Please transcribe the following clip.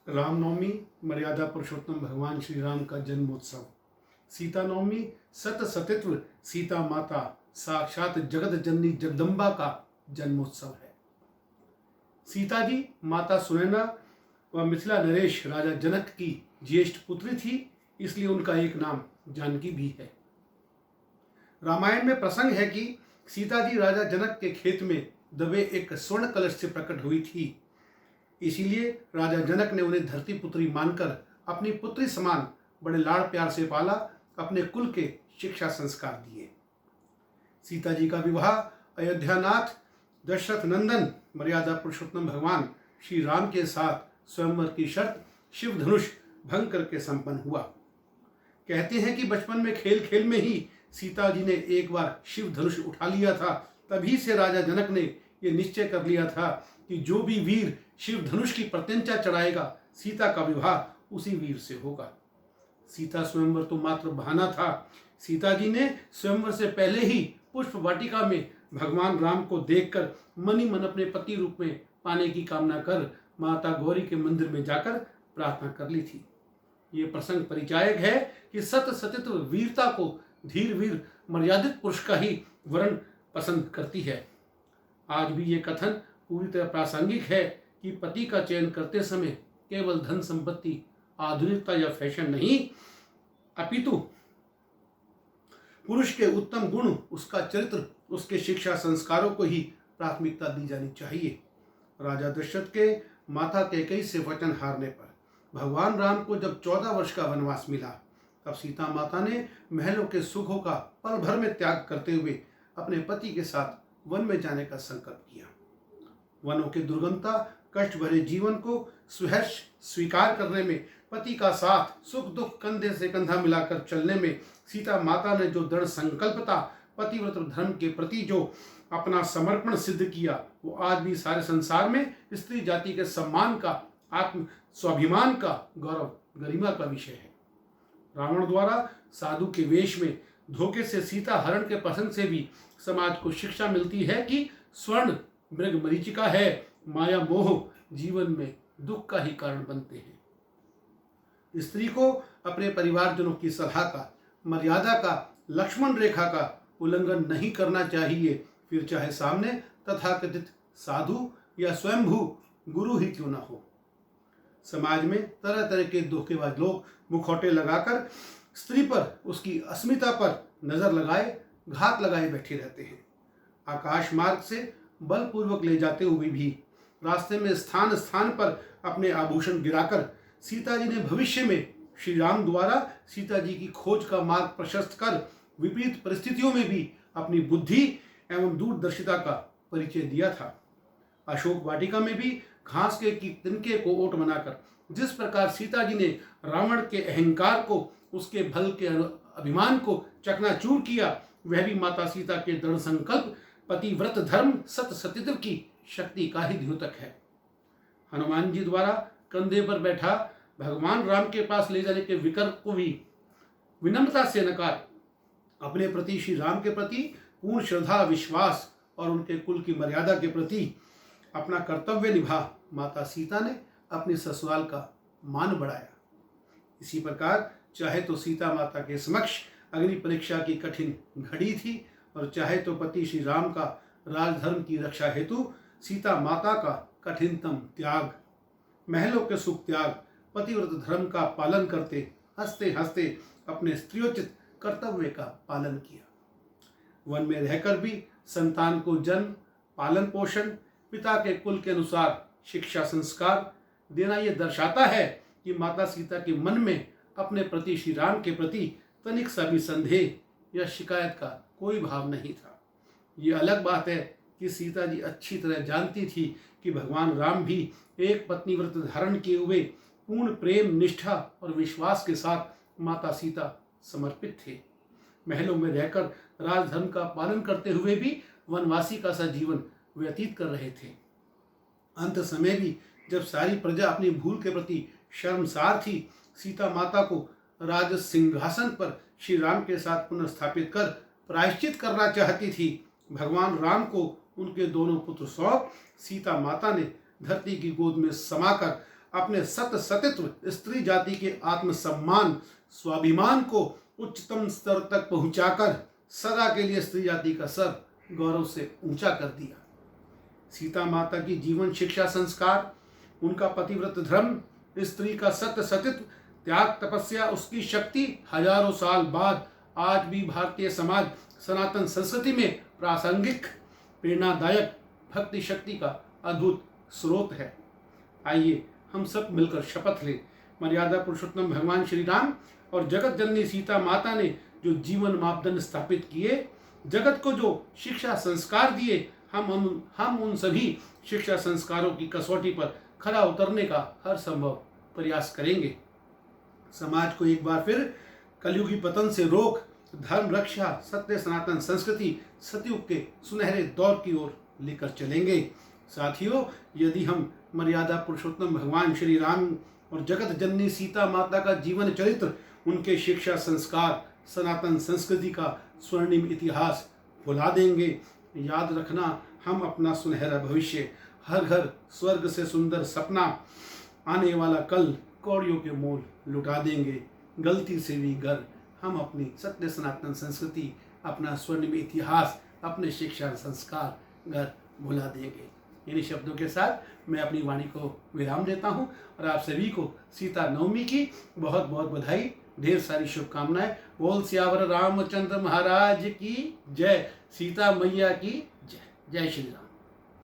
रामनवमी मर्यादा पुरुषोत्तम भगवान श्री राम का जन्मोत्सव। सीता नवमी सत सतित्व सीता माता साक्षात जगत जननी जगदम्बा का जन्मोत्सव है। सीता जी माता सुनैना व मिथिला नरेश राजा जनक की ज्येष्ठ पुत्री थी, इसलिए उनका एक नाम जानकी भी है। रामायण में प्रसंग है कि सीता जी राजा जनक के खेत में दबे एक स्वर्ण कलश से प्रकट हुई थी। इसीलिए राजा जनक ने उन्हें धरती पुत्री मानकर अपनी पुत्री समान बड़े लाड़ प्यार से पाला, अपने कुल के शिक्षा संस्कार दिए। सीता जी का विवाह अयोध्यानाथ दशरथ नंदन मर्यादा पुरुषोत्तम भगवान श्री राम के साथ स्वयंवर की शर्त शिव धनुष भंग करके संपन्न हुआ। कहते हैं कि बचपन में खेल खेल में ही सीता जी ने एक बार शिव धनुष उठा लिया था। तभी से राजा जनक ने यह निश्चय कर लिया था कि जो भी वीर शिव धनुष की प्रत्यंचा चढ़ाएगा, सीता का विवाह उसी वीर से होगा। सीता स्वयंवर तो मात्र बहाना था। सीता जी ने स्वयंवर से पहले ही पुष्प वाटिका में भगवान राम को देखकर मन ही मन अपने पति रूप में पाने की कामना कर माता गौरी के मंदिर में जाकर प्रार्थना कर ली थी। ये प्रसंग परिचायक है कि सत सतित्व वीरता को धीर वीर मर्यादित पुरुष का ही वर्ण पसंद करती है। आज भी ये कथन पूरी तरह प्रासंगिक है कि पति का चयन करते समय केवल धन संपत्ति, आधुनिकता या फैशन नहीं, अपितु पुरुष के उत्तम गुण, उसका चरित्र, उसके शिक्षा संस्कारों को ही प्राथमिकता दी जानी चाहिए। राजा दशरथ के माता कैकेयी से वचन हारने पर भगवान राम को जब 14 वर्ष का वनवास मिला, तब सीता माता ने महलों के सुखों का पल भर में त्याग करते हुए अपने पति के साथ वन में जाने का संकल्प किया। वनों के दुर्गमता, कष्ट भरे जीवन को सुहर्ष स्वीकार करने में, पति का साथ सुख दुख कंधे से कंधा मिलाकर चलने में सीता माता ने जो दृढ़ संकल्पता, पतिव्रत धर्म के प्रति जो अपना समर्पण सिद्ध किया, वो आज भी सारे संसार में स्त्री जाति के सम्मान का, आत्म स्वाभिमान का, गौरव गरिमा का विषय है। रावण द्वारा साधु के वेश में धोखे से सीता हरण के पसंद से भी समाज को शिक्षा मिलती है कि स्वर्ण मृग मरीचिका है, माया मोह जीवन में दुख का ही कारण बनते हैं। स्त्री को अपने परिवारजनों की सलाह का, मर्यादा का, लक्ष्मण रेखा का उल्लंघन नहीं करना चाहिए, फिर चाहे सामने तथाकथित साधु या स्वयंभू गुरु ही क्यों ना हो। समाज में तरह तरह के धोखेबाज लोग मुखौटे लगाकर स्त्री पर, उसकी अस्मिता पर नजर लगाए, घात लगाए बैठे रहते हैं। आकाश मार्ग से बलपूर्वक ले जाते हुए भी रास्ते में स्थान स्थान पर अपने आभूषण गिराकर सीता जी ने भविष्य में श्री राम द्वारा सीता जी की खोज का मार्ग प्रशस्त कर विपरीत परिस्थितियों में भी अपनी बुद्धि एवं दूरदर्शिता का परिचय दिया था। अशोक वाटिका में भी घास के तिनके को ओट बनाकर जिस प्रकार सीता जी ने रावण के अहंकार को, उसके भल के अभिमान को चकनाचूर किया, वह भी माता सीता के दृढ़ संकल्प, पतिव्रत धर्म, सत सतित्व की शक्ति का ही द्योतक है। हनुमान जी द्वारा कंधे पर बैठा भगवान राम के पास ले जाने के विकल्प को भी विनम्रता से नकार अपने प्रति, श्री राम के प्रति पूर्ण श्रद्धा, विश्वास और उनके कुल की मर्यादा के प्रति अपना कर्तव्य निभा माता सीता ने अपने ससुराल का मान बढ़ाया। इसी प्रकार चाहे तो सीता माता के समक्ष अग्नि परीक्षा की कठिन घड़ी थी, और चाहे तो पति श्री राम का राजधर्म की रक्षा हेतु सीता माता का कठिनतम त्याग, महलों के सुख त्याग, पतिव्रत धर्म का पालन करते हंसते हंसते अपने स्त्रियोचित कर्तव्य का पालन किया। वन में रहकर भी संतान को जन्म, पालन पोषण, पिता के कुल के अनुसार शिक्षा संस्कार देना यह दर्शाता है कि माता सीता के मन में अपने प्रति, श्री राम के प्रति तनिक सा भी संदेह या शिकायत का कोई भाव नहीं था। ये अलग बात है कि सीता जी अच्छी तरह जानती थी कि भगवान राम भी एक पत्नी व्रत धारण किए हुए पूर्ण प्रेम, निष्ठा और विश्वास के साथ माता सीता समर्पित थे। महलों में रहकर राजधर्म का पालन करते हुए भी वनवासी का सा जीवन व्यतीत कर रहे थे। अंत समय भी जब सारी प्रजा अपनी भूल के प्रति शर्मसार थी, सीता माता को राज सिंहासन पर श्री राम के साथ पुनर्स्थापित कर प्रायश्चित करना चाहती थी। भगवान राम को उनके दोनों पुत्र सौंप सीता माता ने धरती की गोद में समाकर अपने सतसतित्व स्त्री जाति के आत्मसम्मान स्वाभिमान को उच्चतम स्तर तक पहुंचाकर सदा के लिए स्त्री जाति का सर गौरव से ऊंचा कर दिया। सीता माता की जीवन शिक्षा संस्कार, उनका पतिव्रत धर्म, स्त्री का सतसतित्व, त्याग तपस्या, उसकी शक्ति हजारों साल बाद आज भी भारतीय समाज सनातन संस्कृति में प्रासंगिक, प्रेरणादायक भक्ति शक्ति का अद्भुत स्रोत है। आइए हम सब मिलकर शपथ लें, मर्यादा पुरुषोत्तम भगवान श्री राम और जगत जननी सीता माता ने जो जीवन मापदंड स्थापित किए, जगत को जो शिक्षा संस्कार दिए, हम उन सभी शिक्षा संस्कारों की कसौटी पर खरा उतरने का हर संभव प्रयास करेंगे। समाज को एक बार फिर कलयुगी पतन से रोक धर्म रक्षा, सत्य सनातन संस्कृति सतयुग के सुनहरे दौर की ओर लेकर चलेंगे। साथियों, यदि हम मर्यादा पुरुषोत्तम भगवान श्री राम और जगत जननी सीता माता का जीवन चरित्र, उनके शिक्षा संस्कार, सनातन संस्कृति का स्वर्णिम इतिहास भुला देंगे, याद रखना हम अपना सुनहरा भविष्य, हर घर स्वर्ग से सुंदर सपना, आने वाला कल कौड़ियों के मोल लुटा देंगे। गलती से भी घर हम अपनी सत्य सनातन संस्कृति, अपना स्वर्णिम इतिहास, अपने शिक्षा संस्कार घर भुला देंगे। इन्हीं शब्दों के साथ मैं अपनी वाणी को विराम देता हूँ और आप सभी को सीता नवमी की बहुत बहुत बधाई, ढेर सारी शुभकामनाएं। बोल सियावर रामचंद्र महाराज की जय, सीता मैया की जय। जय श्री राम।